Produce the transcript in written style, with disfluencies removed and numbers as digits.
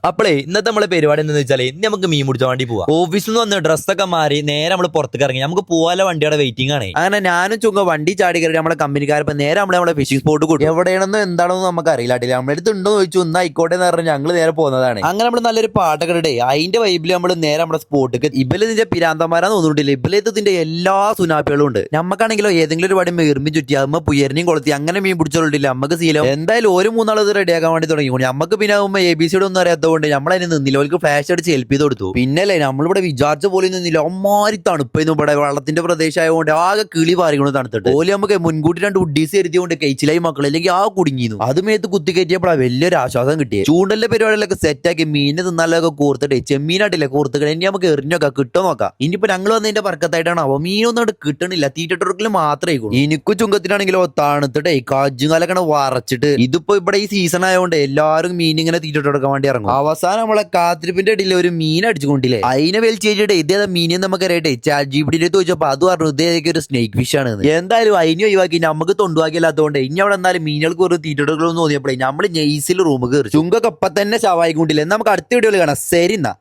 അപ്പോഴേ ഇന്നത്തെ നമ്മളെ പരിപാടി എന്താണെന്ന് വെച്ചാൽ ഇന്ന് നമുക്ക് മീൻ പിടിച്ചാൻ വേണ്ടി പോവാം. ഓഫീസിൽ നിന്ന് വന്ന് ഡ്രസ്സൊക്കെ മാറി നേരെ നമ്മൾ പുറത്തേക്ക് ഇറങ്ങി. നമുക്ക് പോവാല വണ്ടിയുടെ വെയിറ്റിംഗ് ആണ്. അങ്ങനെ ഞാനും ചുങ്ക വണ്ടി ചാടി കയറി നമ്മളെ കമ്പനിക്കാരപ്പം നേരെ നമ്മളെ ഫിഷിംഗ് സ്പോട്ട് കൊടുക്കും. എവിടെയാണെന്നോ എന്താണെന്നോ നമുക്ക് അറിയില്ല. നമ്മുടെ അടുത്ത് ഉണ്ടോ ചോദിച്ചു, ഒന്ന് ആയിക്കോട്ടെ എന്ന് പറഞ്ഞാൽ ഞങ്ങൾ നേരെ പോകുന്നതാണ്. അങ്ങനെ നമ്മൾ നല്ലൊരു പാട്ടൊക്കെ ഇടേ അതിന്റെ വൈബിൽ നമ്മൾ നേരെ നമ്മുടെ സ്പോട്ടിക്ക് ഇബല് ഇതിന്റെ പിരാന്തമാരാന്ന് തോന്നിയിട്ടില്ല. ഇബലത്തിന്റെ എല്ലാ സുനാപ്പികളും ഉണ്ട്. നമുക്കാണെങ്കിലോ ഏതെങ്കിലും ഒരു പടി മേർമി ചുറ്റി അമ്മ പുയരിനെയും കൊളുത്തി അങ്ങനെ മീൻ പിടിച്ചോണ്ടില്ല. നമുക്ക് ശീലം എന്തായാലും ഒരു മൂന്നാളത് റെഡിയാക്കാൻ വേണ്ടി തുടങ്ങി. നമുക്ക് പിന്നെ ആകുമ്പോൾ ABC ഒന്നും അറിയാത്തതുകൊണ്ട് നമ്മളതിന് നിന്നില്ല. അവർക്ക് ഫ്ലാഷ് അടിച്ച് ഹെൽപ്പ് ചെയ്ത് കൊടുത്തു. പിന്നല്ലേ നമ്മളിവിടെ വിചാരിച്ച പോലെ നിന്നില്ല. അമ്മാരി തണുപ്പായിരുന്നു. ഇവിടെ വെള്ളത്തിന്റെ പ്രദേശമായതുകൊണ്ട് ആകെ കിളി പാറിക്കൊണ്ട് തണുത്തിട്ട് ഓല് നമുക്ക് മുൻകൂട്ടി 2 ഉഡീസ് എഴുതിയോണ്ട് കഴിച്ചിലായി മക്കൾ അല്ലെങ്കിൽ ആ കുടുങ്ങിയിരുന്നു. അത് മേത്ത് കുത്തി കയറ്റിയപ്പോഴാണ് വലിയൊരു ആശ്വാസം കിട്ടിയത്. ചൂണ്ടലിന്റെ പരിപാടികളൊക്കെ സെറ്റാക്കി മീന് തിന്നാലൊക്കെ കൂർത്തിട്ട് ചെമ്മീനായിട്ടില്ല കൂർത്തുകൾ ഇനി നമുക്ക് എറിഞ്ഞൊക്കെ കിട്ടുമോ നോക്കാം. ഇനിയിപ്പോ ഞങ്ങൾ വന്നതിന്റെ പറക്കത്തായിട്ടാണ് അവ മീനൊന്നും കിട്ടണില്ല. തീറ്റട്ടൊടുക്കൽ മാത്രമേ ഉള്ളൂ. എനിക്കും ചുങ്കത്തിനാണെങ്കിലോ തണുത്തിട്ടേ കാജുകാലൊക്കെ വറച്ചിട്ട് ഇതിപ്പോ ഇവിടെ ഈ സീസൺ ആയതുകൊണ്ട് എല്ലാവരും മീൻ ഇങ്ങനെ തീറ്റട്ടെടുക്കാൻ വേണ്ടി ഇറങ്ങും. അവസാനം നമ്മളെ കാത്തിരിപ്പിന്റെ ഇടയിൽ ഒരു മീൻ അടിച്ചുകൊണ്ടില്ലേ അതിനെ വലിച്ചേച്ചിട്ട് ഇതേതാ മീനെ നമുക്ക് അറിയട്ടെ. ChatGPT ചോദിച്ചപ്പോ അത് പറഞ്ഞു ഇതേതൊക്കെ ഒരു സ്നേക്ക് ഫിഷ് ആണ്. എന്തായാലും അതിനെ ഒഴിവാക്കി നമുക്ക് തൊണ്ടുവാക്കിയല്ലാത്തതുകൊണ്ട് ഇനി അവിടെ എന്തായാലും മീനുകൾക്ക് ഒരു തീറ്റെടുക്കണമെന്ന് തോന്നിയപ്പോഴേ നമ്മൾ നെയ്സിൽ റൂം കയറി. ചുങ്കൊക്കെ ഇപ്പൊ തന്നെ ശവായിക്കൊണ്ടില്ലേ. നമുക്ക് അടുത്ത വീഡിയോയിൽ കാണാം. ശരി എന്നാ.